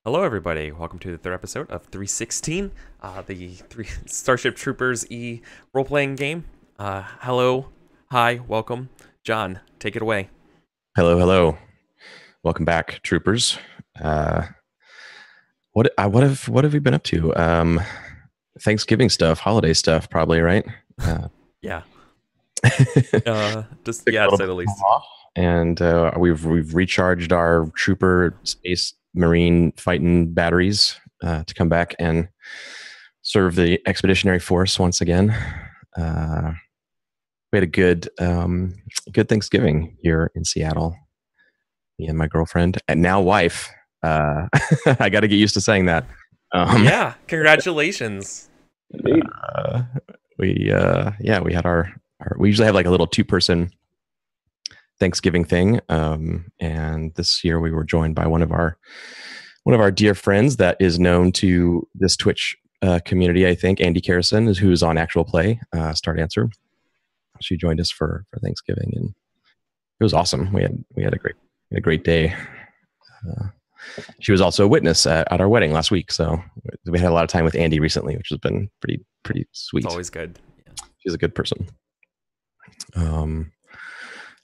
Hello, everybody. Welcome to the third episode of 316, the Starship Troopers E role-playing game. Hello, hi, welcome, John. Take it away. Hello, hello. Welcome back, troopers. What have we been up to? Thanksgiving stuff, holiday stuff, probably, right? Yeah, Took just a yeah, to little say bit the of time least. off, and we've recharged our trooper space marine fighting batteries to come back and serve the expeditionary force once again. We had a good Thanksgiving here in Seattle. Me and my girlfriend and now wife. I got to get used to saying that. Um, Yeah, congratulations. Indeed. we had our we usually have like a little 2-person Thanksgiving thing, and this year we were joined by one of our dear friends that is known to this Twitch community. I think Andy Carrison, who's on Actual Play Start Answer. She joined us for Thanksgiving, and it was awesome. We had a great day. She was also a witness at our wedding last week, so we had a lot of time with Andy recently, which has been pretty sweet. It's always good. Yeah. She's a good person.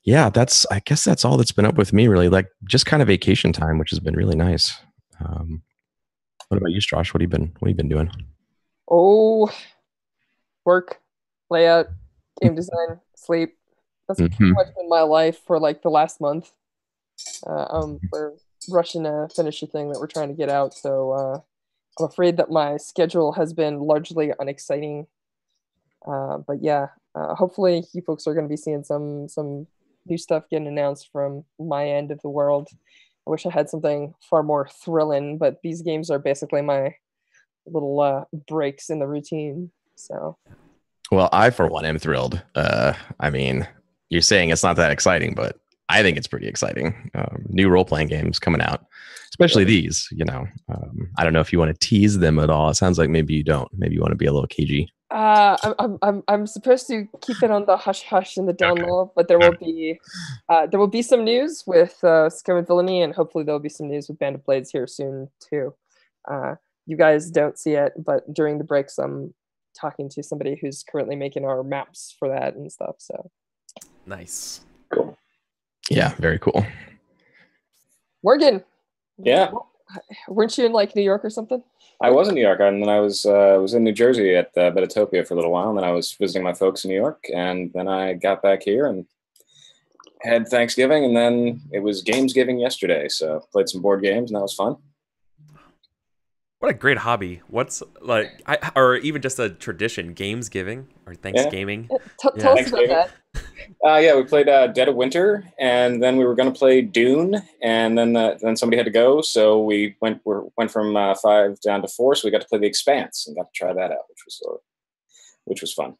Yeah, I guess that's all that's been up with me, really. Like just kind of vacation time, which has been really nice. What about you, Josh? What have you been doing? Oh, work, layout, game design, sleep. That's pretty much been my life for like the last month. We're rushing to finish a thing that we're trying to get out, so I'm afraid that my schedule has been largely unexciting. But yeah, hopefully you folks are going to be seeing some new stuff getting announced from my end of the world. I wish I had something far more thrilling, but these games are basically my little breaks in the routine. So, Well, I for one am thrilled. I mean, you're saying it's not that exciting, but I think it's pretty exciting. New role playing games coming out, especially these. I don't know if you want to tease them at all. It sounds like maybe you don't. Maybe you want to be a little cagey. I'm supposed to keep it on the hush hush and the down low, but there will be some news with Scum and Villainy, and hopefully there'll be some news with Band of Blades here soon too. You guys don't see it, but during the breaks, I'm talking to somebody who's currently making our maps for that and stuff. So Nice. cool. Yeah, very cool. Morgan, Yeah, weren't you in like New York or something? I was in New York, and then I was in New Jersey at Betatopia for a little while, and then I was visiting my folks in New York, and then I got back here and had Thanksgiving, and then it was Gamesgiving yesterday, so played some board games, and that was fun. What a great hobby. What's like, or even just a tradition, games giving or Thanksgiving. Tell us about that. Yeah, we played Dead of Winter, and then we were going to play Dune, and then somebody had to go, so we went from 5 down to 4, so we got to play The Expanse and got to try that out, which was fun.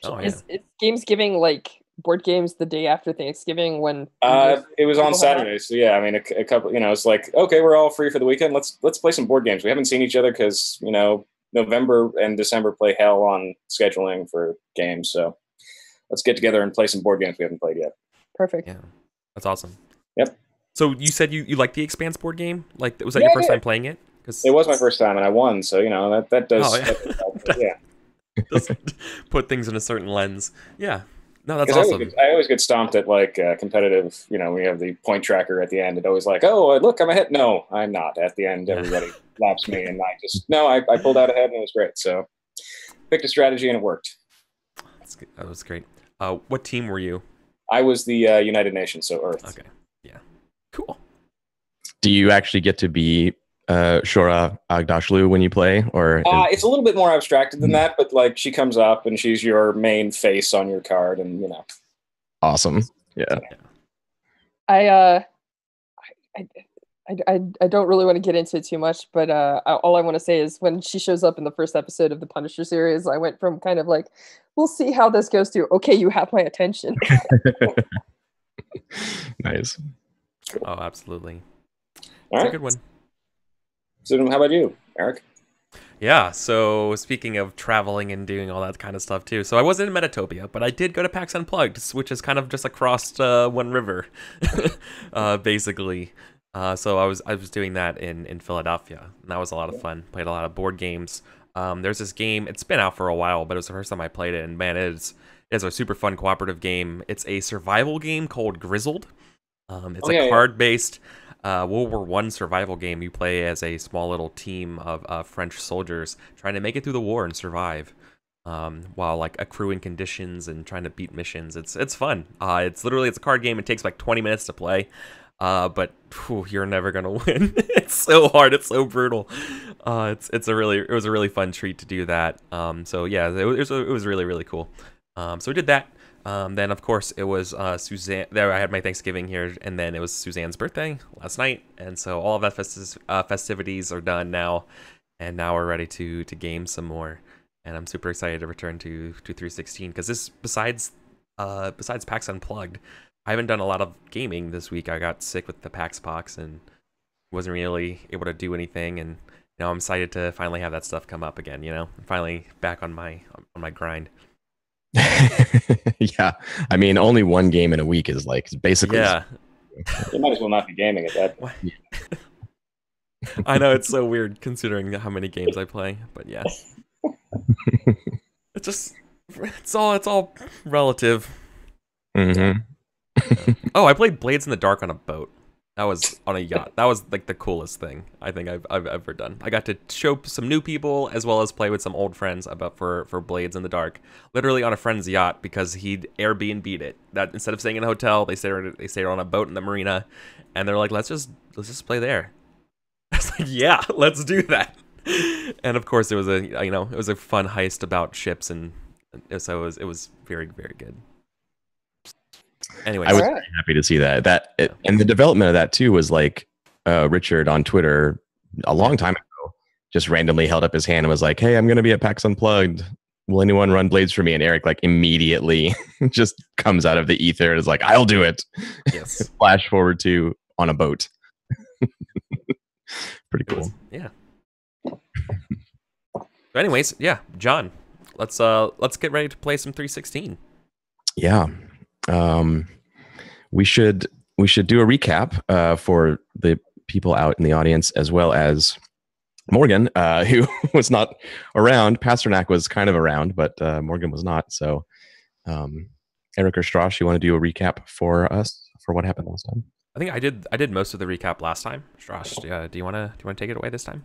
Oh, yeah. Is Gamesgiving like board games the day after Thanksgiving when it was on Saturday, so yeah, I mean a couple, it's like, okay, we're all free for the weekend, let's play some board games. We haven't seen each other because November and December play hell on scheduling for games, so let's get together and play some board games we haven't played yet. Perfect. Yeah, that's awesome. Yep. So you said you like the Expanse board game? Like, was that your first time playing it? It was my first time, and I won, so that does. Oh, yeah. Yeah. Doesn't put things in a certain lens. Yeah. No, that's awesome. I always get stomped at like competitive. We have the point tracker at the end. It always like, oh, look, I'm ahead. No, I'm not. At the end, everybody laps me, and I pulled out ahead, and it was great. So picked a strategy, and it worked. That was great. What team were you? I was the United Nations, so Earth. Okay. Yeah. Cool. Do you actually get to be Shora Agdashlu when you play, or it's a little bit more abstracted than that, but like she comes up and she's your main face on your card, and Awesome. Yeah. I don't really want to get into it too much, but all I want to say is when she shows up in the first episode of the Punisher series, I went from kind of like, we'll see how this goes to, okay, you have my attention. Nice. Oh, absolutely. All It's right. a good one. So how about you, Eric? Yeah, so speaking of traveling and doing all that kind of stuff too. So I wasn't in Metatopia, but I did go to PAX Unplugged, which is kind of just across one river, basically. So I was doing that in Philadelphia, and that was a lot of fun. Played a lot of board games. There's this game. It's been out for a while, but it was the first time I played it, and man, it's a super fun cooperative game. It's a survival game called Grizzled. It's a card-based World War One survival game. You play as a small little team of French soldiers trying to make it through the war and survive, while like accruing conditions and trying to beat missions. It's fun. It's a card game. It takes like 20 minutes to play. But you're never gonna win. It's so hard. It's so brutal. It was a really fun treat to do that. So yeah, it was really really cool. So we did that. Then of course it was Suzanne. There I had my Thanksgiving here, and then it was Suzanne's birthday last night, and so all of that festivities are done now, and now we're ready to game some more. And I'm super excited to return to 316 because this besides PAX Unplugged, I haven't done a lot of gaming this week. I got sick with the PAX Pox and wasn't really able to do anything. And now I'm excited to finally have that stuff come up again. I'm finally back on my grind. Yeah, I mean, only one game in a week is like basically. Yeah, you might as well not be gaming at that point. I know, it's so weird considering how many games I play, but yeah, it's all relative. Mm-hmm. Oh, I played Blades in the Dark on a boat. That was on a yacht. That was like the coolest thing I think I've ever done. I got to show some new people as well as play with some old friends for Blades in the Dark. Literally on a friend's yacht because he'd Airbnb'd it. That instead of staying in a hotel, they stayed on a boat in the marina, and they're like, let's just play there. I was like, yeah, let's do that. And of course, it was a fun heist about ships, and so it was very very good. Anyway, I was very happy to see that. And the development of that too was like Richard on Twitter a long time ago just randomly held up his hand and was like, "Hey, I'm going to be at PAX Unplugged. Will anyone run Blades for me?" And Eric like immediately just comes out of the ether and is like, "I'll do it." Yes. Flash forward to on a boat. Pretty cool. Yeah. So anyways, yeah, John, let's get ready to play some 316. Yeah. We should do a recap for the people out in the audience, as well as Morgan, who was not around. Pasternak was kind of around, but Morgan was not. So, Eric or Strauss, you want to do a recap for us for what happened last time? I think I did most of the recap last time. Strauss, do you want to take it away this time?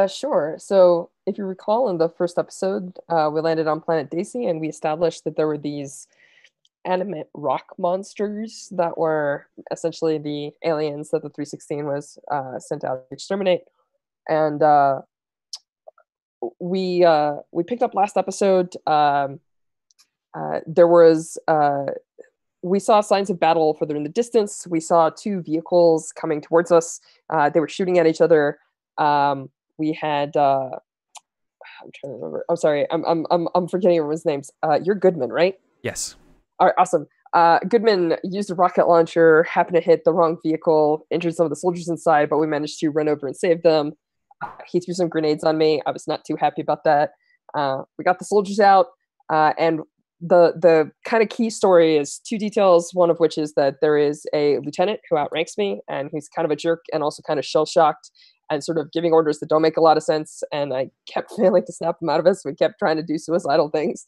Sure. So if you recall, in the first episode, we landed on planet Daisy, and we established that there were these animate rock monsters that were essentially the aliens that the 316 was sent out to exterminate. And we picked up last episode. There was we saw signs of battle further in the distance. We saw two vehicles coming towards us. They were shooting at each other. We had I'm trying to remember. I'm sorry. I'm forgetting everyone's names. You're Goodman, right? Yes. All right, awesome. Goodman used a rocket launcher, happened to hit the wrong vehicle, injured some of the soldiers inside, but we managed to run over and save them. He threw some grenades on me. I was not too happy about that. We got the soldiers out, and the kind of key story is two details, one of which is that there is a lieutenant who outranks me, and who's kind of a jerk and also kind of shell-shocked and sort of giving orders that don't make a lot of sense, and I kept failing to snap him out of it, so we kept trying to do suicidal things.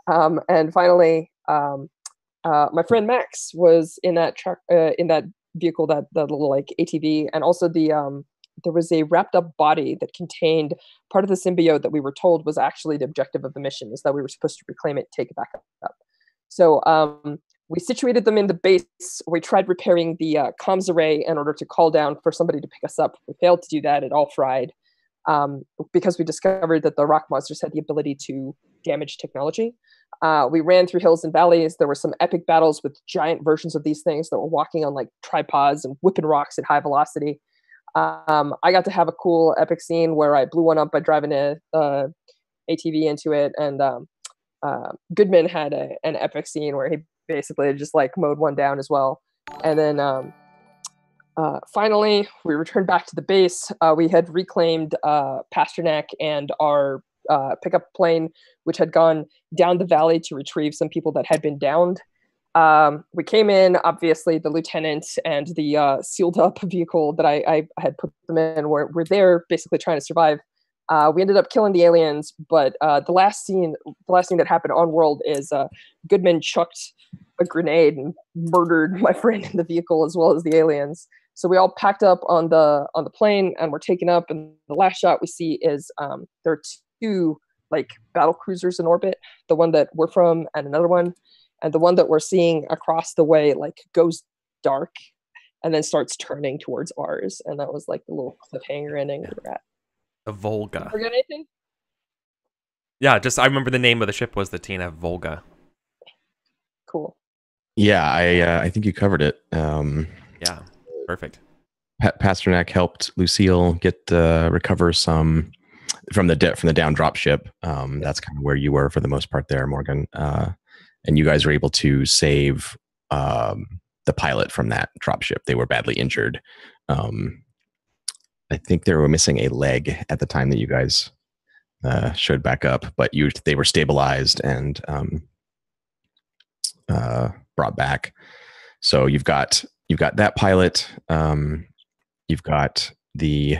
And finally, my friend Max was in that truck, in that vehicle, that little like ATV, and also there was a wrapped up body that contained part of the symbiote that we were told was actually the objective of the mission, is that we were supposed to reclaim it, take it back up. So we situated them in the base. We tried repairing the comms array in order to call down for somebody to pick us up. We failed to do that. It all fried because we discovered that the rock monsters had the ability to damage technology. We ran through hills and valleys. There were some epic battles with giant versions of these things that were walking on like tripods and whipping rocks at high velocity. I got to have a cool epic scene where I blew one up by driving a ATV into it, and Goodman had an epic scene where he basically just like mowed one down as well. And then finally, we returned back to the base. We had reclaimed Pasternak and our pickup plane, which had gone down the valley to retrieve some people that had been downed. We came in, obviously the lieutenant and the sealed up vehicle that I had put them in were there basically trying to survive. We ended up killing the aliens, but the last scene that happened on world is Goodman chucked a grenade and murdered my friend in the vehicle as well as the aliens. So we all packed up on the plane and we're taken up. And the last shot we see is there are two like battle cruisers in orbit, the one that we're from and another one. And the one that we're seeing across the way like goes dark and then starts turning towards ours. And that was like the little cliffhanger ending we were at. The Volga. Forget anything? Yeah, just I remember the name of the ship was the TNF Volga. Cool. Yeah, I think you covered it. Yeah, perfect. Pasternak helped Lucille get recover some from the down drop ship. That's kind of where you were for the most part there, Morgan. And you guys were able to save the pilot from that drop ship. They were badly injured. I think they were missing a leg at the time that you guys showed back up, but they were stabilized and brought back. So you've got that pilot. You've got the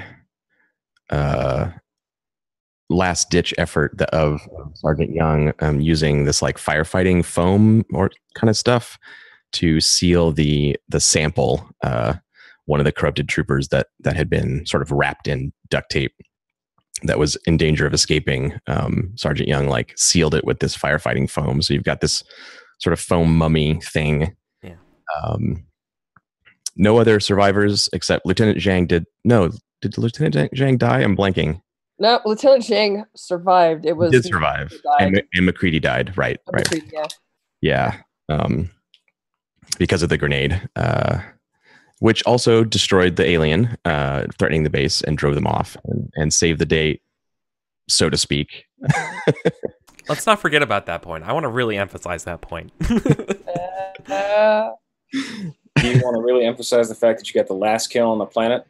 last ditch effort of Sergeant Young using this like firefighting foam or kind of stuff to seal the sample. One of the corrupted troopers that had been sort of wrapped in duct tape that was in danger of escaping. Sergeant Young like sealed it with this firefighting foam. So you've got this sort of foam mummy thing. Yeah. No other survivors except Lieutenant Zhang did Lieutenant Zhang die? I'm blanking. No, Lieutenant Zhang survived. It was he did survive. And McCready died. Right. McCready, yeah. Because of the grenade, which also destroyed the alien, threatening the base and drove them off and saved the day, so to speak. Let's not forget about that point. I want to really emphasize that point. Do you want to really emphasize the fact that you got the last kill on the planet?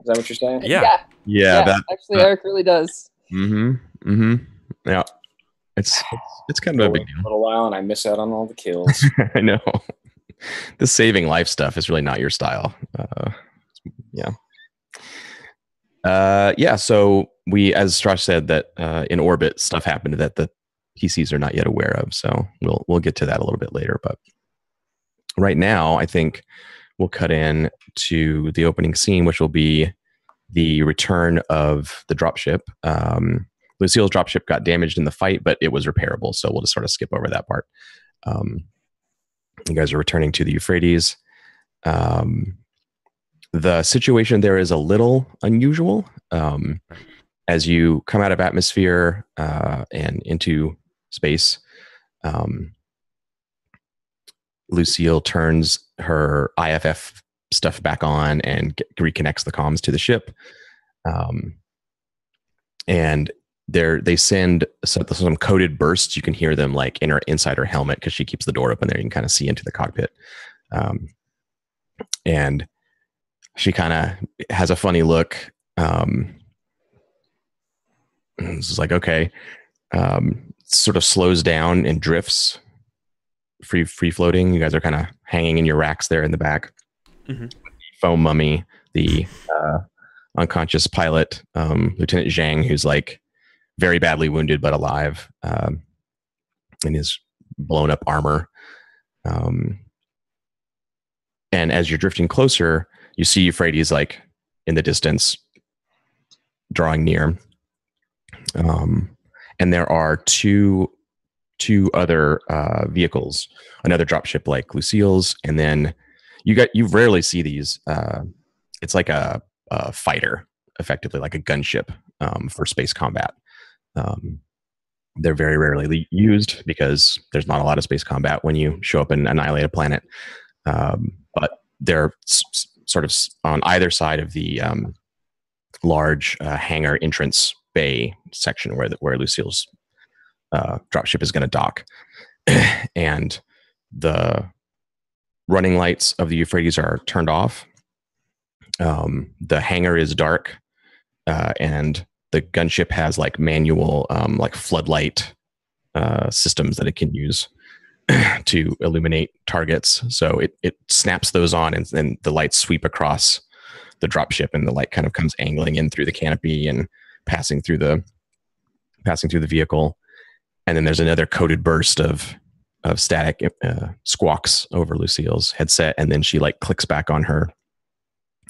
Is that what you're saying? Yeah. Actually, Eric really does. Yeah. It's kind of a big deal. A little while, and I miss out on all the kills. I know. The saving life stuff is really not your style. So we, as Strash said, that in orbit stuff happened that the PCs are not yet aware of. So we'll get to that a little bit later. But right now, I think we'll cut in to the opening scene, which will be the return of the dropship. Lucille's dropship got damaged in the fight, but it was repairable. So we'll just sort of skip over that part. You guys are returning to the Euphrates. The situation there is a little unusual. As you come out of atmosphere and into space, Lucille turns her IFF stuff back on and reconnects the comms to the ship. And they send some coded bursts. You can hear them like inside her helmet because she keeps the door open there. You can kind of see into the cockpit. And she kind of has a funny look. It's like, okay. Sort of slows down and drifts free floating. You guys are kind of hanging in your racks there in the back. Mm-hmm. Foam mummy, the unconscious pilot, Lieutenant Zhang, who's like very badly wounded but alive in his blown up armor. And as you're drifting closer, you see Euphrates like in the distance drawing near. And there are two other vehicles, another dropship like Lucille's, and then you rarely see these. It's like a fighter, effectively like a gunship for space combat. They're very rarely used because there's not a lot of space combat when you show up and annihilate a planet. But they're sort of on either side of the large hangar entrance bay section where Lucille's dropship is going to dock. And the running lights of the Euphrates are turned off. The hangar is dark, and the gunship has like manual like floodlight systems that it can use. to illuminate targets. So it snaps those on, and then the lights sweep across the dropship, and the light kind of comes angling in through the canopy and passing through the vehicle. And then there's another coded burst of static squawks over Lucille's headset, and then she like clicks back on her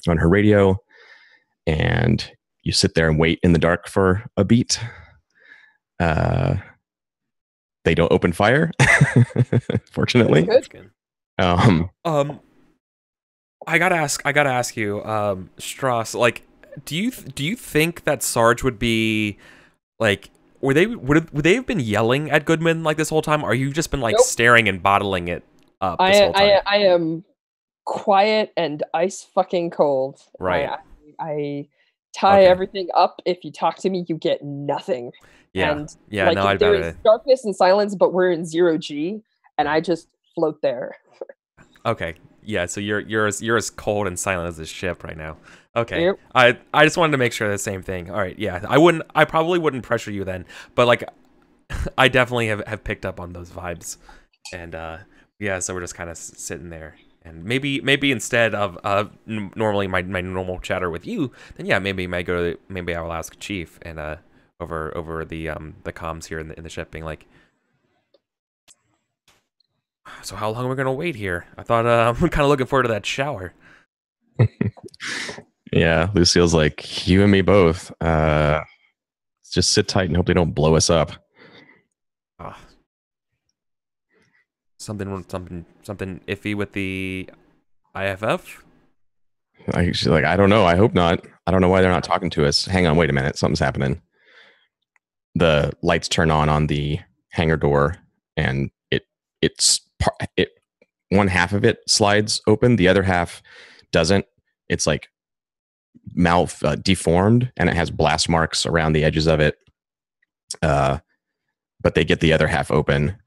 radio, and you sit there and wait in the dark for a beat. They don't open fire, fortunately. I gotta ask you, Strauss, like, do you think that Sarge would be like, would they have been yelling at Goodman like this whole time? Or you just been like staring and bottling it up this whole time? I am quiet and ice fucking cold. Right. I tie everything up. If you talk to me, you get nothing. Yeah. And yeah. No, there is darkness and silence, but we're in 0G, and I just float there. Okay. Yeah. So you're as cold and silent as this ship right now. Okay. Yep. I just wanted to make sure the same thing. All right. Yeah. I probably wouldn't pressure you then, but like, I definitely have picked up on those vibes, and yeah. So we're just kind of sitting there. And maybe instead of normally my normal chatter with you, then yeah, maybe I will ask Chief and over the comms here in the ship, being like, so how long are we gonna wait here? I thought I'm kind of looking forward to that shower. Yeah, Lucille's like, you and me both. Just sit tight and hope they don't blow us up. Something iffy with the IFF? She's like, I don't know. I hope not. I don't know why they're not talking to us. Hang on, wait a minute. Something's happening. The lights turn on the hangar door, and it's one half of it slides open. The other half doesn't. It's like deformed, and it has blast marks around the edges of it. But they get the other half open.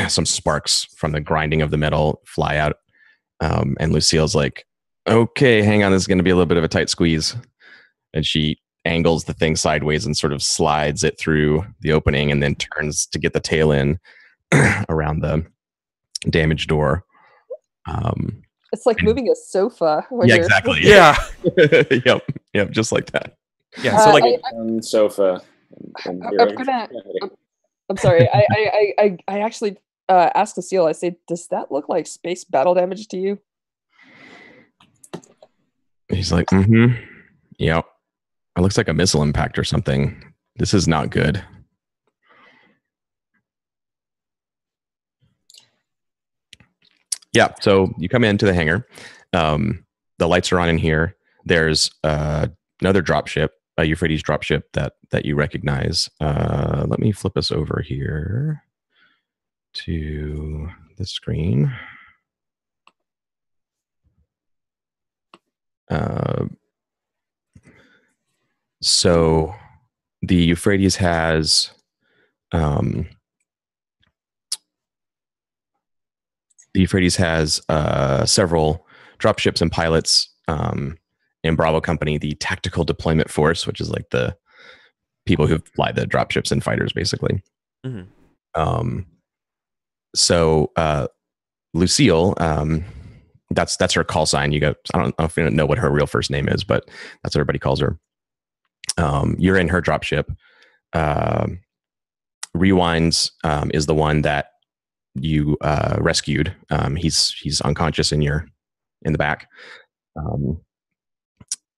Some sparks from the grinding of the metal fly out. And Lucille's like, okay, hang on. This is going to be a little bit of a tight squeeze. And she angles the thing sideways and sort of slides it through the opening, and then turns to get the tail in around the damaged door. It's like moving a sofa. Yeah, exactly. Yeah. Yep. Just like that. Yeah. So like sofa. I'm sorry. I actually asked Lucille. I said, "Does that look like space battle damage to you?" He's like, "Mm-hmm. Yep. It looks like a missile impact or something. This is not good." Yeah. So you come into the hangar. The lights are on in here. There's another dropship, a Euphrates dropship that you recognize. Let me flip us over here to the screen. So the Euphrates has several dropships and pilots in Bravo Company, the Tactical Deployment Force, which is like the people who fly the dropships and fighters, basically. Mm-hmm. So Lucille, that's her call sign. I don't know if you know what her real first name is, but that's what everybody calls her. You're in her dropship. Rewinds is the one that you rescued. He's unconscious in the back.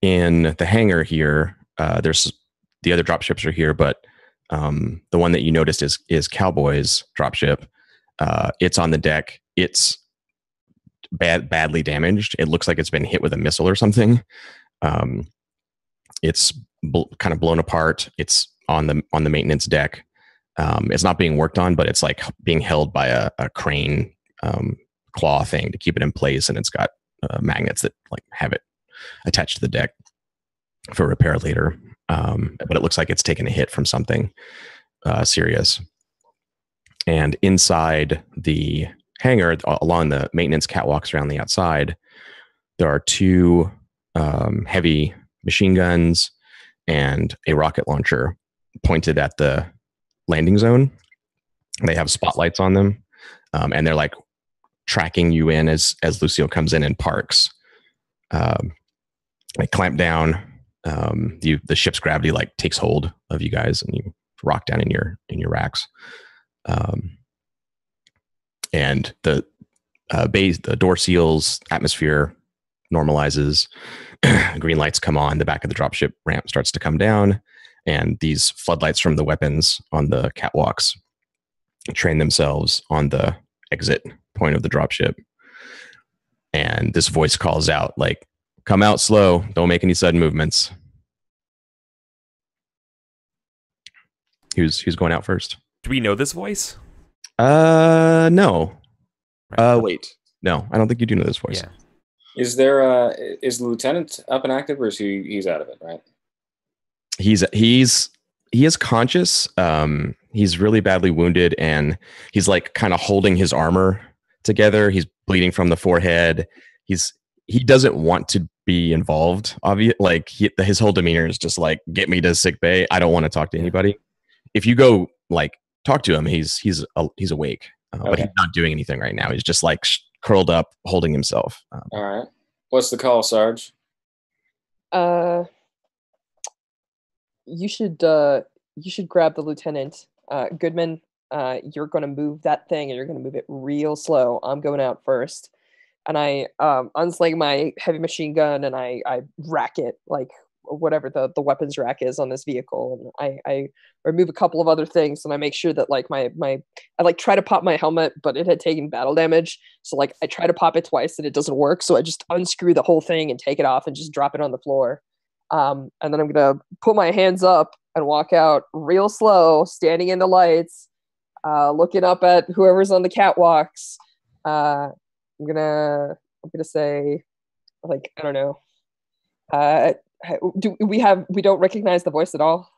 In the hangar here, there's the other dropships are here, but the one that you noticed is Cowboy's dropship. It's on the deck. It's badly damaged. It looks like it's been hit with a missile or something. It's kind of blown apart. It's on the maintenance deck. It's not being worked on, but it's like being held by a crane claw thing to keep it in place, and it's got magnets that like have it attached to the deck for repair later. But it looks like it's taken a hit from something serious. And inside the hangar, along the maintenance catwalks around the outside, there are two heavy machine guns and a rocket launcher pointed at the landing zone. They have spotlights on them. and they're like tracking you in as Lucille comes in and parks. They clamp down. The ship's gravity like takes hold of you guys, and you rock down in your racks. And the door seals, atmosphere normalizes, green lights come on, the back of the dropship ramp starts to come down, and these floodlights from the weapons on the catwalks train themselves on the exit point of the dropship. And this voice calls out, like, come out slow, don't make any sudden movements. Who's going out first? Do we know this voice? No. Right. Wait. No, I don't think you do know this voice. Yeah. Is there is the lieutenant up and active, or is he's out of it, right? He is conscious. He's really badly wounded, and he's like kind of holding his armor together. He's bleeding from the forehead. He doesn't want to be involved. Obviously, like his whole demeanor is just like, get me to sick bay. I don't want to talk to anybody. If you go like talk to him, he's awake, but he's not doing anything right now. He's just like curled up, holding himself. All right. What's the call, Sarge? You should grab the lieutenant. Goodman, you're going to move that thing, and you're going to move it real slow. I'm going out first. And I unsling my heavy machine gun, and I rack it, like whatever the weapons rack is on this vehicle. And I remove a couple of other things, and I make sure that like I like try to pop my helmet, but it had taken battle damage. So like I try to pop it twice and it doesn't work. So I just unscrew the whole thing and take it off and just drop it on the floor. And then I'm going to put my hands up and walk out real slow, standing in the lights, looking up at whoever's on the catwalks. I'm gonna say, like, I don't know. We don't recognize the voice at all?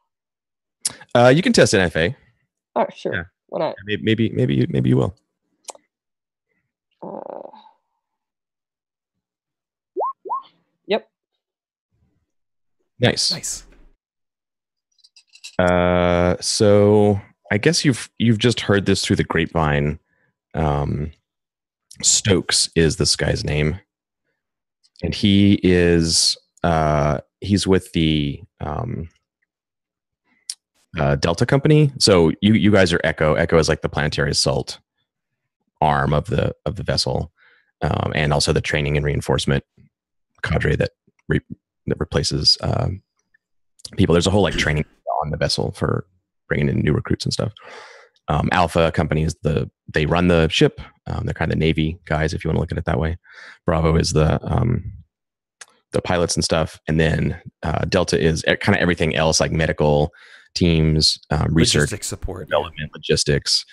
You can test NFA. Oh, sure. Yeah. Why not? Maybe you will. Yep. Nice. So I guess you've just heard this through the grapevine. Stokes is this guy's name, and he is he's with the Delta company. So you guys are Echo. Echo is like the planetary assault arm of the vessel, and also the training and reinforcement cadre that replaces people. There's a whole like training on the vessel for bringing in new recruits and stuff. Alpha company is they run the ship. They're kind of the Navy guys, if you want to look at it that way. Bravo is the pilots and stuff, and then Delta is kind of everything else, like medical teams, research, logistics support, development, logistics,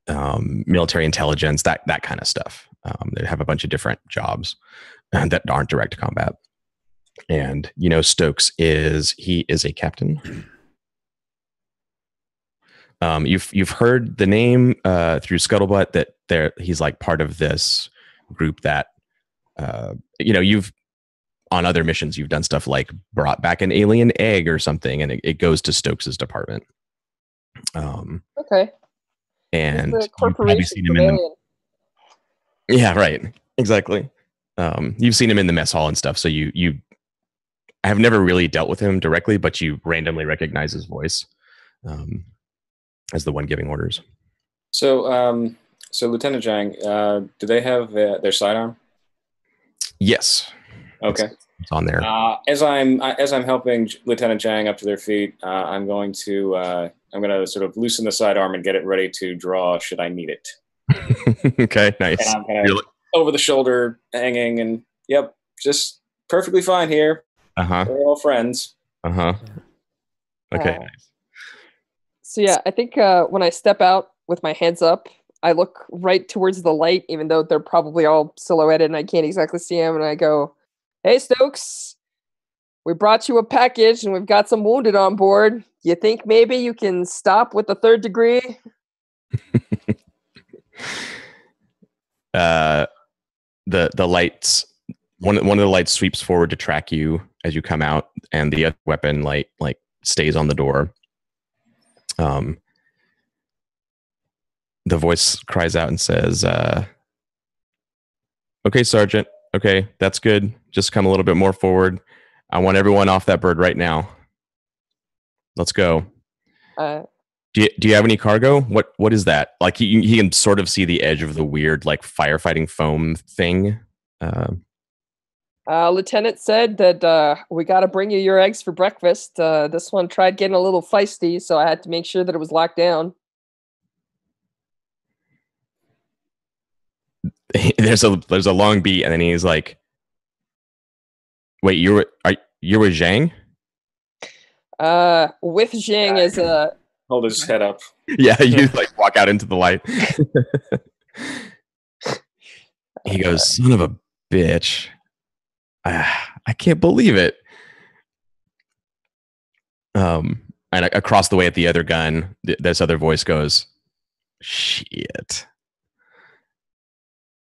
military intelligence, that kind of stuff. They have a bunch of different jobs that aren't direct combat. And Stokes is a captain. You've heard the name through Scuttlebutt that he's like part of this group that you've on other missions you've done stuff like brought back an alien egg or something, and it goes to Stokes's department. Okay. And you've probably seen him yeah, right, exactly. You've seen him in the mess hall and stuff, so you have never really dealt with him directly, but you randomly recognize his voice as the one giving orders. So Lieutenant Zhang, do they have their sidearm? Yes. Okay. It's on there. As I'm helping Lieutenant Zhang up to their feet, I'm going to sort of loosen the sidearm and get it ready to draw should I need it. Okay, nice. And I'm kind of over the shoulder hanging, and yep, just perfectly fine here. We're all friends. Okay. Nice. So yeah, I think when I step out with my hands up, I look right towards the light, even though they're probably all silhouetted and I can't exactly see them. And I go, "Hey, Stokes, we brought you a package and we've got some wounded on board. You think maybe you can stop with the third degree?" The lights. One of the lights sweeps forward to track you as you come out, and the other weapon light like stays on the door. the voice cries out and says, "Okay, Sergeant. Okay, that's good. Just come a little bit more forward. I want everyone off that bird right now. Let's go." Do you have any cargo? What is that? Like he can sort of see the edge of the weird like firefighting foam thing. Lieutenant said that we got to bring you your eggs for breakfast. This one tried getting a little feisty, so I had to make sure that it was locked down. There's a long beat, and then he's like, "Wait, you were with Zhang?" With Zhang is a. Hold his head up. Yeah, you like walk out into the light. He goes, "Son of a bitch. I can't believe it." And across the way at the other gun, this other voice goes, "Shit."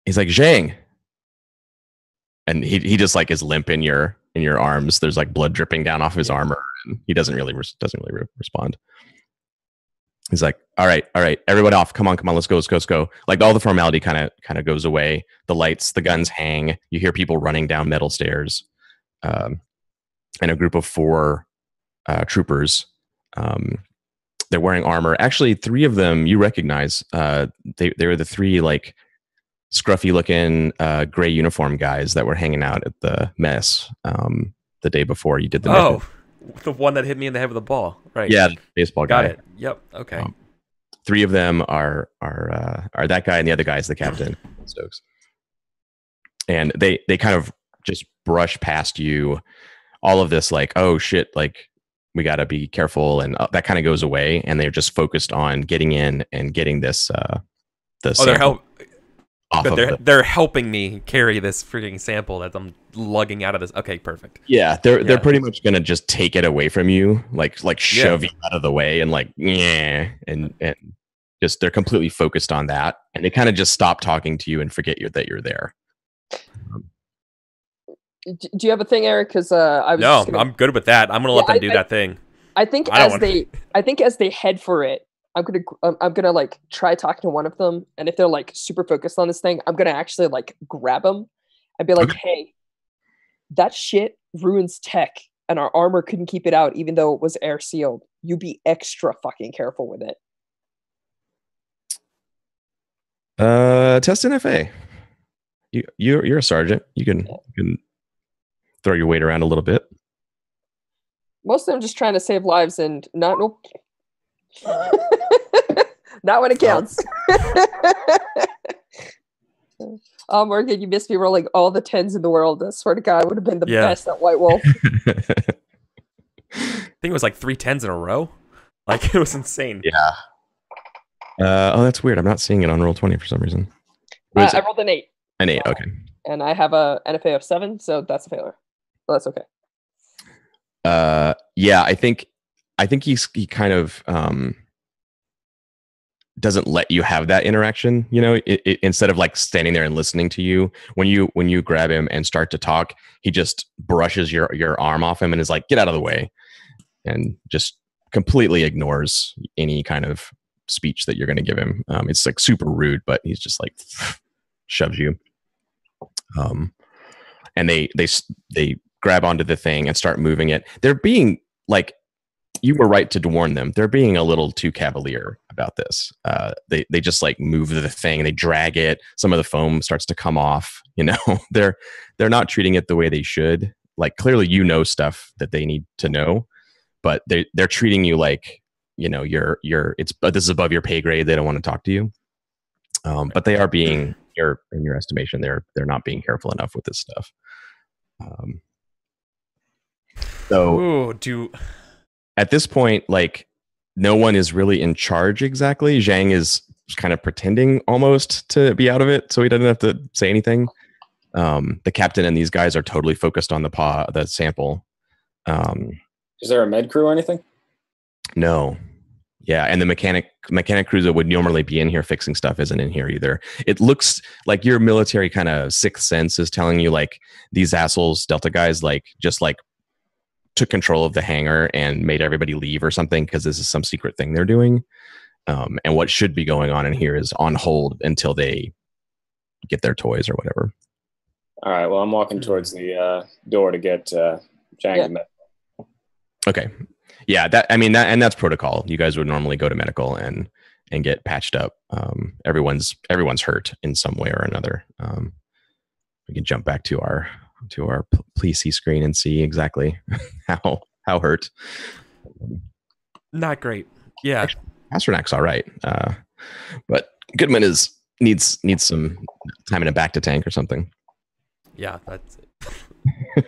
He's like, "Zhang." And he just like is limp in your arms. There's like blood dripping down off his armor, and he doesn't really respond. He's like, all right, everyone off. Come on, let's go. Like all the formality kind of goes away. The lights, the guns hang. You hear people running down metal stairs, and a group of 4 troopers. They're wearing armor. Actually, 3 of them you recognize. They were the 3 like scruffy looking gray uniform guys that were hanging out at the mess the day before you did the mission. The one that hit me in the head with a ball, right? Yeah, the baseball guy. Got it. Yep. Okay. 3 of them are that guy, and the other guy is the captain, Stokes. And they kind of just brush past you. All of this, like, oh shit, like we got to be careful, and that kind of goes away, and they're just focused on getting in and getting this. They're helping me carry this freaking sample that I'm lugging out of this. Okay, perfect. Yeah, they're pretty much gonna just take it away from you, like shove you out of the way, and like and just they're completely focused on that, and they kind of just stop talking to you and forget that you're there. Do you have a thing, Eric? Because I'm good with that. I'm gonna let them do that thing. I think as they head for it, I'm gonna like try talking to one of them, and if they're like super focused on this thing, I'm gonna actually like grab them and be like, "Hey, that shit ruins tech, and our armor couldn't keep it out, even though it was air sealed. You be extra fucking careful with it." Test an FA. You're a sergeant. You can throw your weight around a little bit. Most of them just trying to save lives, and not when it counts. Oh, Morgan, you missed me rolling all the 10s in the world. I swear to God, I would have been the best at White Wolf. I think it was like 3 10s in a row. Like, it was insane. Yeah. Oh, that's weird. I'm not seeing it on Roll20 for some reason. I rolled an 8. An 8, okay. And I have a NFA of 7, so that's a failure. So that's okay. Yeah, I think he kind of doesn't let you have that interaction. You know, instead of like standing there and listening to you, when you grab him and start to talk, he just brushes your arm off him and is like, "Get out of the way," and just completely ignores any kind of speech that you're going to give him. It's like super rude, but he's just like shoves you. And they grab onto the thing and start moving it. They're being like, you were right to warn them. They're being a little too cavalier about this. They just like move the thing, they drag it. Some of the foam starts to come off. You know, they're not treating it the way they should. Like, clearly, you know stuff that they need to know, but they're treating you like, you know, but this is above your pay grade. They don't want to talk to you. But they are being, in your estimation, they're not being careful enough with this stuff. At this point, like, no one is really in charge exactly. Zhang is kind of pretending almost to be out of it, so he doesn't have to say anything. The captain and these guys are totally focused on the sample. Is there a med crew or anything? No. Yeah, and the mechanic crew that would normally be in here fixing stuff isn't in here either. It looks like your military kind of sixth sense is telling you, like, these assholes, Delta guys, like, just like took control of the hangar and made everybody leave or something because this is some secret thing they're doing. And what should be going on in here is on hold until they get their toys or whatever. All right. Well, I'm walking towards the door to get Jang. Okay. Yeah. That's protocol. You guys would normally go to medical and get patched up. Everyone's hurt in some way or another. We can jump back to our please see screen and see exactly how hurt. Not great. Yeah. Actually, Pasternak's all right. But Goodman needs some time in a back to tank or something. Yeah, that's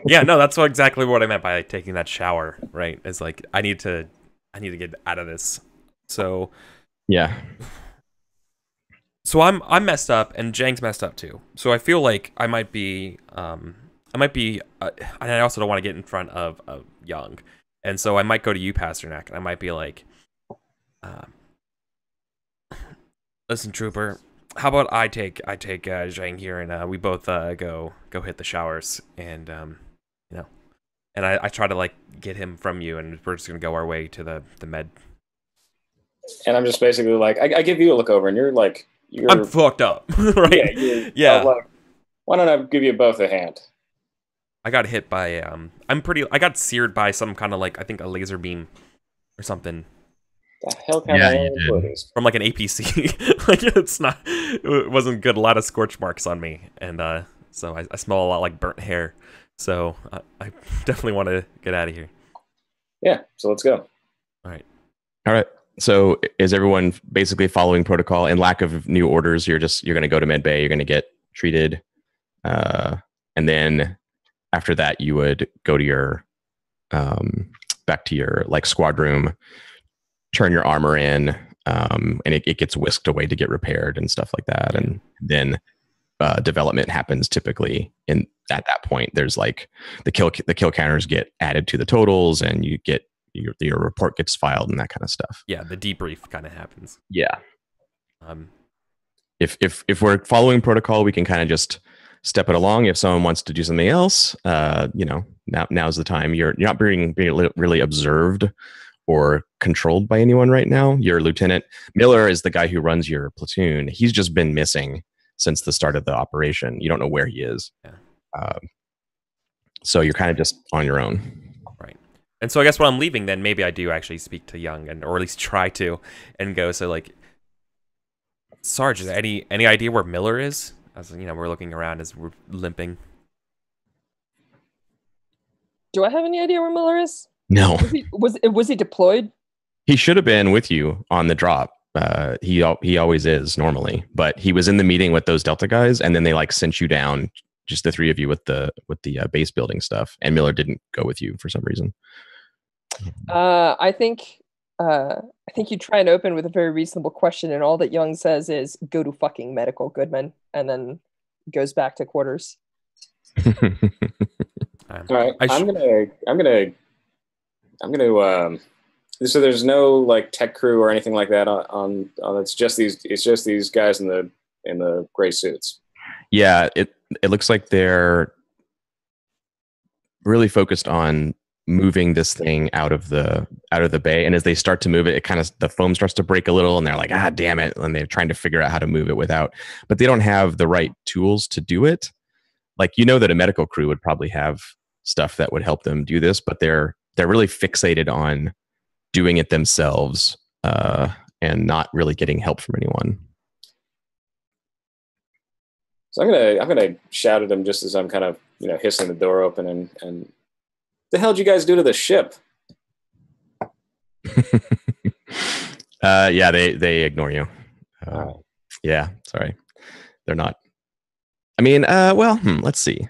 yeah, no, that's exactly what I meant by taking that shower, right? It's like I need to get out of this. So yeah. So I'm messed up and Jang's messed up too. So I feel like I might be and I also don't want to get in front of Young. And so I might go to you, Pasternak, and I might be like, listen, Trooper, how about I take Zhang here and we both go hit the showers and and I try to like get him from you and we're just gonna go our way to the med. And I'm just basically like, I give you a look over and you're like, I'm fucked up, right? Yeah. Like, why don't I give you both a hand? I got hit by I got seared by some kind of like I think a laser beam or something. The hell kind of from like an APC. Like it wasn't good. A lot of scorch marks on me, and so I smell a lot like burnt hair. So I definitely want to get out of here. Yeah, so let's go. All right. So is everyone basically following protocol? In lack of new orders, you're going to go to med bay. You're going to get treated, and then after that, you would go to your back to your like squad room. Turn your armor in, and it gets whisked away to get repaired and stuff like that. And then development happens typically. And at that point, there's like the kill counters get added to the totals, and you get your report gets filed and that kind of stuff. Yeah, the debrief kind of happens. Yeah. If we're following protocol, we can kind of just step it along. If someone wants to do something else, now's the time. You're not being really observed or controlled by anyone right now. Your Lieutenant Miller is the guy who runs your platoon. He's just been missing since the start of the operation. You don't know where he is. Yeah. So you're kind of just on your own. Right. And so I guess when I'm leaving, then maybe I do actually speak to Young, or at least try to, and go, so like, Sarge, is there any idea where Miller is? As we're looking around as we're limping. Do I have any idea where Miller is? No. Was he deployed? He should have been with you on the drop. He always is normally, but he was in the meeting with those Delta guys, and then they like sent you down, just the three of you with the base building stuff, and Miller didn't go with you for some reason. I think you try and open with a very reasonable question, and all that Young says is "Go to fucking medical, Goodman," and then goes back to quarters. All right, I'm gonna. So there's no like tech crew or anything like that on it's just these guys in the gray suits. Yeah, it looks like they're really focused on moving this thing out of the bay, and as they start to move it, the foam starts to break a little, and they're like, ah, damn it, and they're trying to figure out how to move it but they don't have the right tools to do it. Like, that a medical crew would probably have stuff that would help them do this, but they're really fixated on doing it themselves and not really getting help from anyone. So I'm gonna shout at them just as I'm kind of hissing the door open and the hell did you guys do to the ship? Yeah, they ignore you. Yeah, sorry, they're not. I mean, let's see.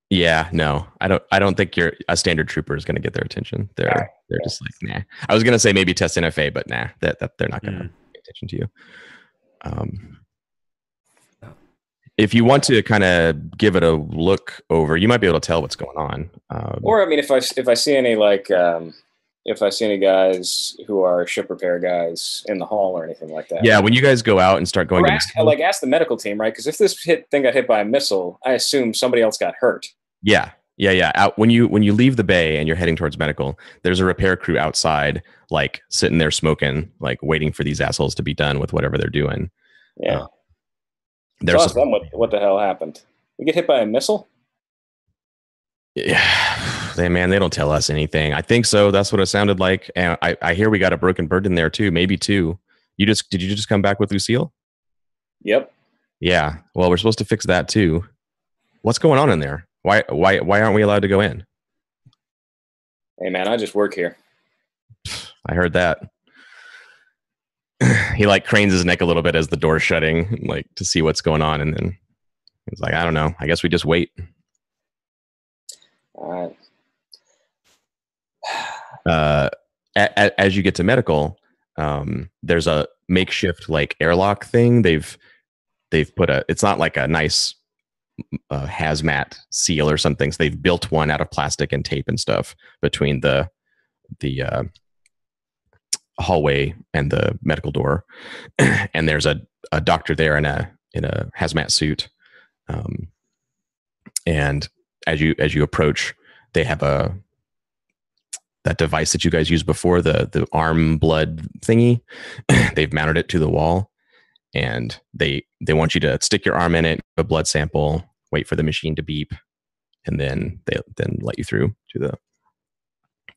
Yeah, no, I don't think a standard trooper is going to get their attention. They're just like, nah. I was going to say maybe test NFA, but nah, that they're not going to pay attention to you. If you want to kind of give it a look over, you might be able to tell what's going on. Or I mean, if I see any if I see any guys who are ship repair guys in the hall or anything like that. Yeah, when you guys go out and start going, ask the medical team, right? Because if this thing got hit by a missile, I assume somebody else got hurt. Yeah, Yeah. Out when you leave the bay and you're heading towards medical, there's a repair crew outside, like sitting there smoking, like waiting for these assholes to be done with whatever they're doing. Yeah. There's ask them what the hell happened. We get hit by a missile? Yeah, they don't tell us anything. I think so. That's what it sounded like. And I hear we got a broken bird in there too, maybe two. Did you just come back with Lucille? Yep. Yeah. Well, we're supposed to fix that too. What's going on in there? Why aren't we allowed to go in? Hey man, I just work here. I heard that. He like cranes his neck a little bit as the door's shutting, like to see what's going on, and then he's like, I don't know. I guess we just wait. All right. As you get to medical, there's a makeshift like airlock thing. They've put it's not like a nice hazmat seal or something. So they've built one out of plastic and tape and stuff between the hallway and the medical door. And there's a doctor there in a hazmat suit. And as you approach, they have that device that you guys used before, the arm blood thingy. They've mounted it to the wall, and they want you to stick your arm in it, a blood sample, wait for the machine to beep, and then they let you through to the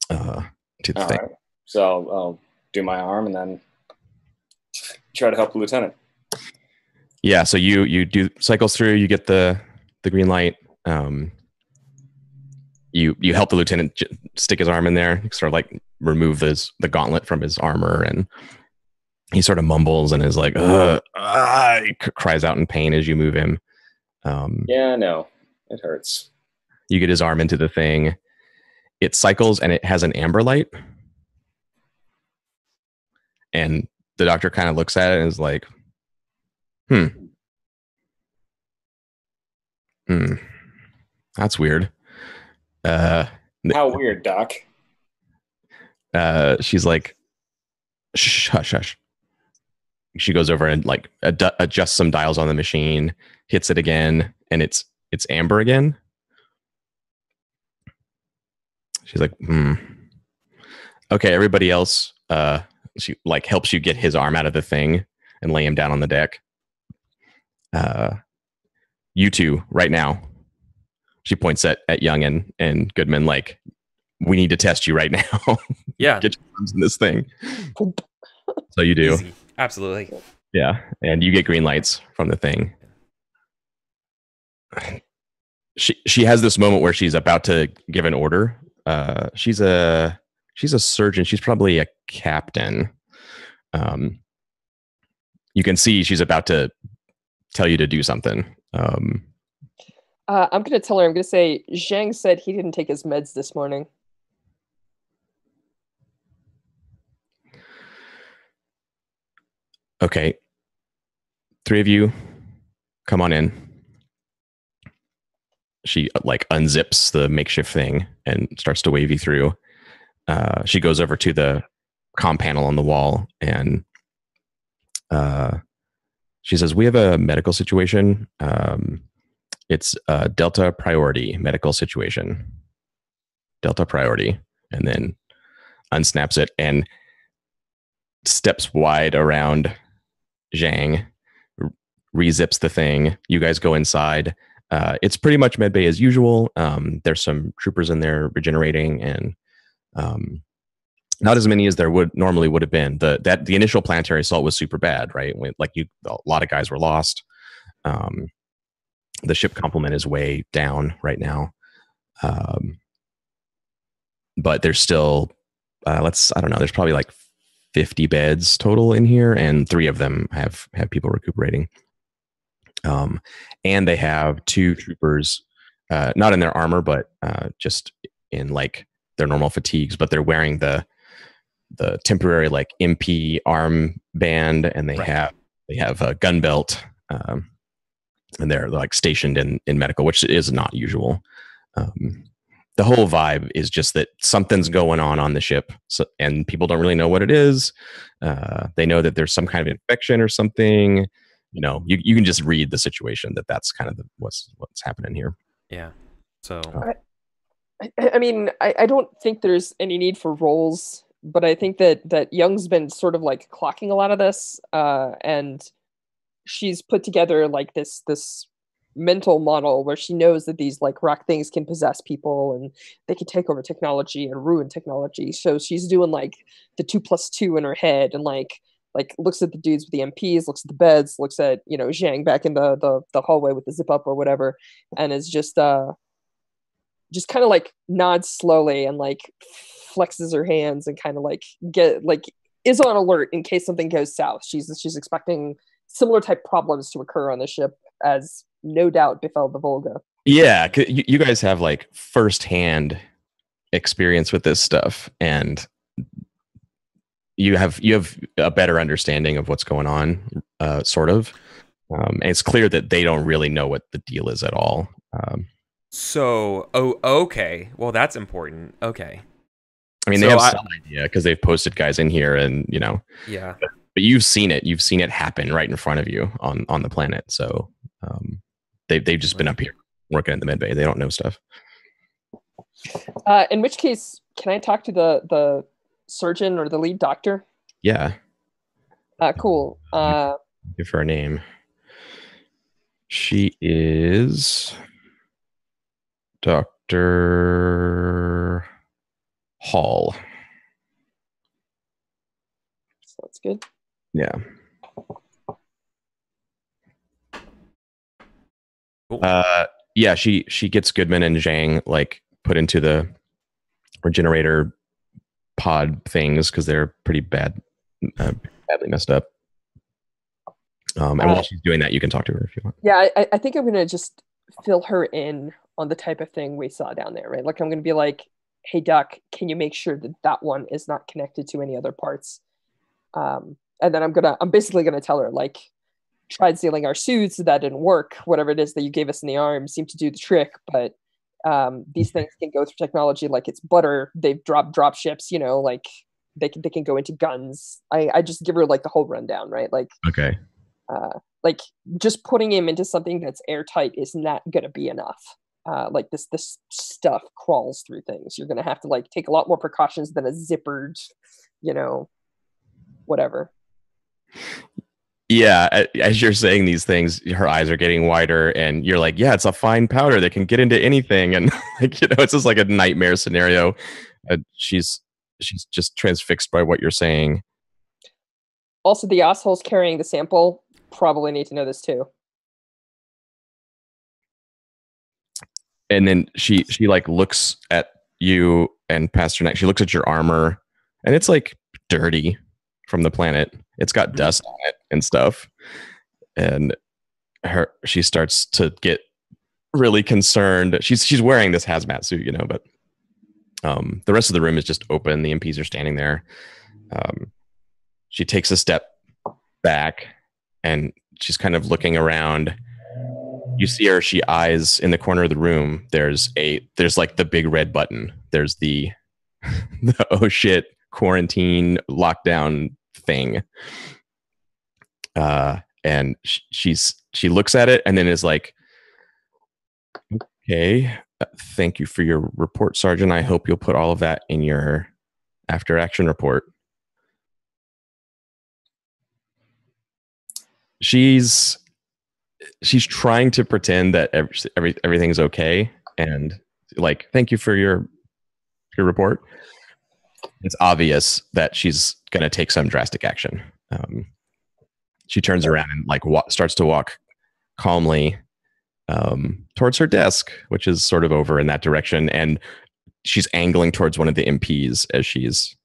thing. Right. So I'll do my arm and then try to help the lieutenant. Yeah. So you do cycles through. You get the green light. You help the lieutenant stick his arm in there, sort of like remove the gauntlet from his armor, and he sort of mumbles and is like, he cries out in pain as you move him. Yeah, no, it hurts. You get his arm into the thing. It cycles and it has an amber light. And the doctor kind of looks at it and is like, that's weird. How weird, Doc? She's like, hush, hush. She goes over and like adjusts some dials on the machine, hits it again, and it's amber again. She's like, okay, everybody else. She like helps you get his arm out of the thing and lay him down on the deck. You two right now. She points at Young and Goodman like, we need to test you right now. Yeah. Get your arms in this thing. So you do. Easy. Absolutely. Yeah. And you get green lights from the thing. She has this moment where she's about to give an order. She's a surgeon. She's probably a captain. You can see she's about to tell you to do something. I'm going to tell her, I'm going to say, Zhang said he didn't take his meds this morning. Okay. 3 of you, come on in. She like unzips the makeshift thing and starts to wave you through. She goes over to the comm panel on the wall and she says, we have a medical situation. It's a Delta priority medical situation. Delta priority. And then unsnaps it and steps wide around Zhang, rezips the thing. You guys go inside. It's pretty much medbay as usual. There's some troopers in there regenerating, and not as many as there normally would have been. The initial planetary assault was super bad, right? A lot of guys were lost. The ship complement is way down right now, but there's still I don't know. There's probably like 50 beds total in here, and 3 of them have people recuperating. And they have 2 troopers, not in their armor, but just in like their normal fatigues, but they're wearing the temporary like MP arm band, and they have a gun belt, and they're like stationed in medical, which is not usual. The whole vibe is just that something's going on the ship, and people don't really know what it is. They know that there's some kind of infection or something. You know, you can just read the situation that's kind of what's happening here. Yeah. So I mean, I don't think there's any need for roles, but I think that Young's been sort of like clocking a lot of this, and she's put together like this mental model where she knows that these like rock things can possess people and they can take over technology and ruin technology. So she's doing like the 2+2 in her head, and like looks at the dudes with the MPs, looks at the beds, looks at, you know, Zhang back in the hallway with the zip up or whatever, and is just kind of like nods slowly and like flexes her hands and kind of like is on alert in case something goes south. She's expecting similar type problems to occur on the ship, as no doubt befell the Volga. Yeah, you guys have like firsthand experience with this stuff, and you have a better understanding of what's going on, sort of. And it's clear that they don't really know what the deal is at all. So, okay. Well, that's important. Okay. I mean, they have some idea because they've posted guys in here, and you know. Yeah. But you've seen it. You've seen it happen right in front of you on the planet. So they've just been up here working in the medbay. They don't know stuff. In which case, can I talk to the surgeon or the lead doctor? Yeah. Cool. Give her a name. She is Dr. Hall. So that's good. Yeah. Cool. Yeah, she gets Goodman and Zhang like put into the regenerator pod things because they're pretty badly messed up. And while she's doing that, you can talk to her if you want. Yeah, I think I'm gonna just fill her in on the type of thing we saw down there, right? Like I'm gonna be like, "Hey, Doc, can you make sure that one is not connected to any other parts?" And then I'm basically gonna tell her like, tried stealing our suits, that didn't work. Whatever it is that you gave us in the arm seemed to do the trick, but these things can go through technology like it's butter. They've dropped drop ships, you know, like they can go into guns. I just give her like the whole rundown, right? Like, okay. Like just putting him into something that's airtight is not going to be enough. Like this stuff crawls through things. You're going to have to like take a lot more precautions than a zippered, you know, whatever. Yeah, as you're saying these things, her eyes are getting wider, and you're like, "Yeah, it's a fine powder that can get into anything," and like, you know, it's just like a nightmare scenario. She's just transfixed by what you're saying. Also, the assholes carrying the sample probably need to know this too. And then she like looks at you and Pasternak. She looks at your armor, and it's like dirty from the planet. It's got dust on it and stuff. And she starts to get really concerned. She's wearing this hazmat suit, you know, but the rest of the room is just open. The MPs are standing there. She takes a step back and she's kind of looking around. You see her, she eyes in the corner of the room. There's like the big red button. There's the oh shit quarantine lockdown thing. And she looks at it and then is like, okay, thank you for your report, Sergeant. I hope you'll put all of that in your after action report. She's trying to pretend that everything's okay and like, thank you for your report. It's obvious that she's going to take some drastic action. She turns around and like starts to walk calmly towards her desk, which is sort of over in that direction, and she's angling towards one of the MPs as she's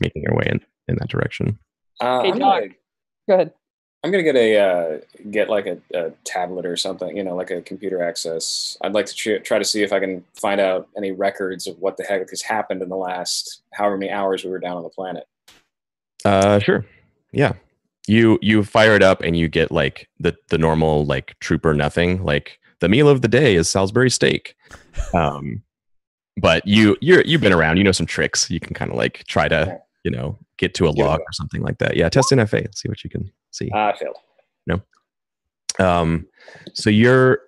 making her way in that direction. Hey, Doc. Go ahead. I'm gonna get like a tablet or something, you know, like a computer access. I'd like to try to see if I can find out any records of what the heck has happened in the last however many hours we were down on the planet. Sure. Yeah. You fire it up and you get like the normal like trooper nothing, like the meal of the day is Salisbury steak. But you've been around, you know some tricks. You can kind of like try to, you know, get to a log or something like that. Yeah, test NFA. Let's see what you can see. I failed. No. So you're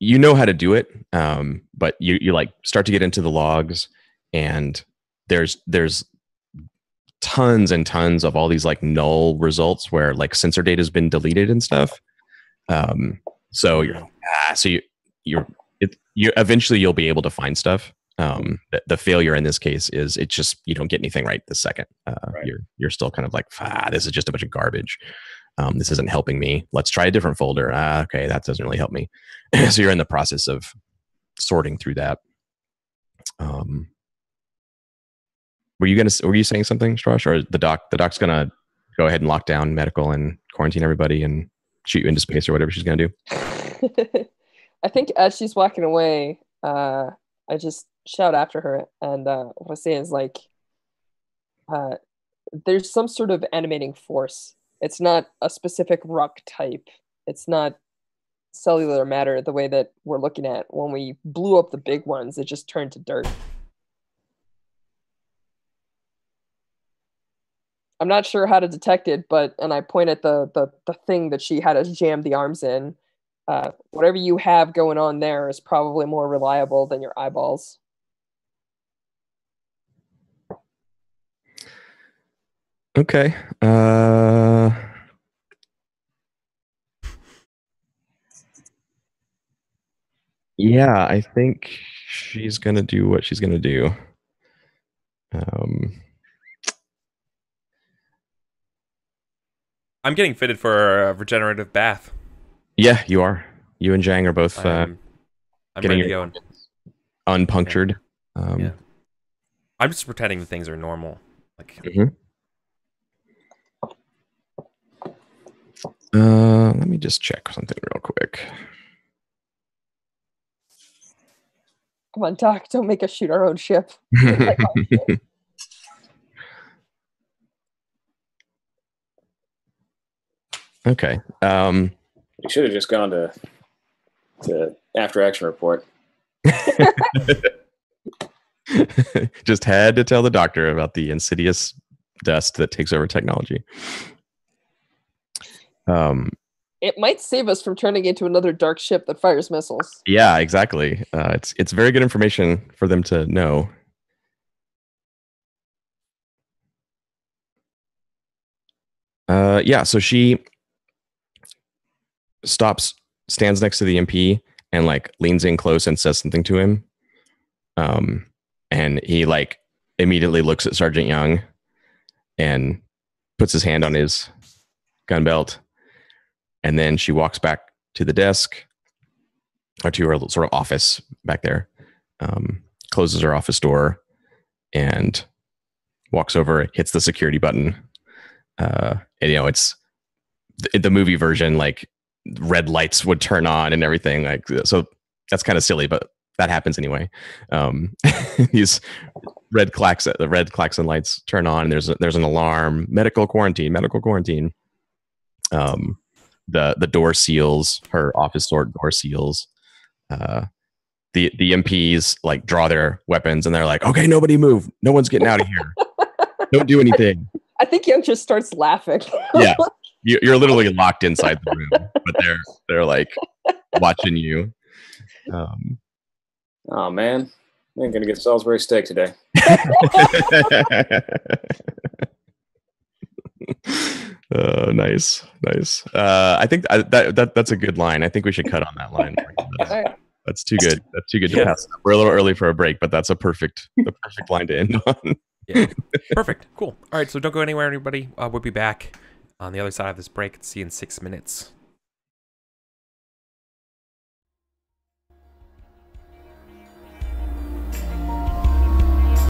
you know how to do it, but you like start to get into the logs, and there's tons and tons of all these like null results where like sensor data has been deleted and stuff. So you eventually you'll be able to find stuff. The failure in this case is it's just you don't get anything right this second. Right. You're still kind of like, this is just a bunch of garbage. This isn't helping me. Let's try a different folder. Okay, that doesn't really help me. So you're in the process of sorting through that. Were you saying something, Strash, or the doc's gonna go ahead and lock down medical and quarantine everybody and shoot you into space or whatever she's gonna do? I think as she's walking away, I just shout after her, and what I say is like, there's some sort of animating force. It's not a specific rock type. It's not cellular matter the way that we're looking at. When we blew up the big ones, it just turned to dirt. I'm not sure how to detect it, and I point at the thing that she had us jam the arms in. Whatever you have going on there is probably more reliable than your eyeballs. Okay. Yeah, I think she's gonna do what she's gonna do. I'm getting fitted for a regenerative bath. Yeah, you are. You and Jang are both I'm getting ready to go. unpunctured. Yeah. I'm just pretending that things are normal. Like, let me just check something real quick. Come on, Doc, don't make us shoot our own ship. Okay. You should have just gone to after action report. Just had to tell the doctor about the insidious dust that takes over technology. It might save us from turning into another dark ship that fires missiles. Yeah, exactly. It's very good information for them to know. Yeah, so she stands next to the MP and like leans in close and says something to him. And he like immediately looks at Sergeant Young and puts his hand on his gun belt. And then she walks back to the desk or to her sort of office back there, closes her office door and walks over, hits the security button. And, you know, it's the movie version, like red lights would turn on and everything. Like, so that's kind of silly, but that happens anyway. These red klaxon lights turn on, and there's an alarm. Medical quarantine. The door seals. Her office door seals. The MPs like draw their weapons, and they're like, "Okay, nobody move. No one's getting out of here. Don't do anything." I think Young just starts laughing. Yeah, you're literally locked inside the room, but they're like watching you. Oh man, I ain't gonna get Salisbury steak today. Nice. I think that's a good line. I think we should cut on that line. That's too good. That's too good to pass. We're a little early for a break, but that's the perfect line to end on. Yeah. Perfect. Cool. All right. So don't go anywhere, everybody. We'll be back on the other side of this break. See you in 6 minutes.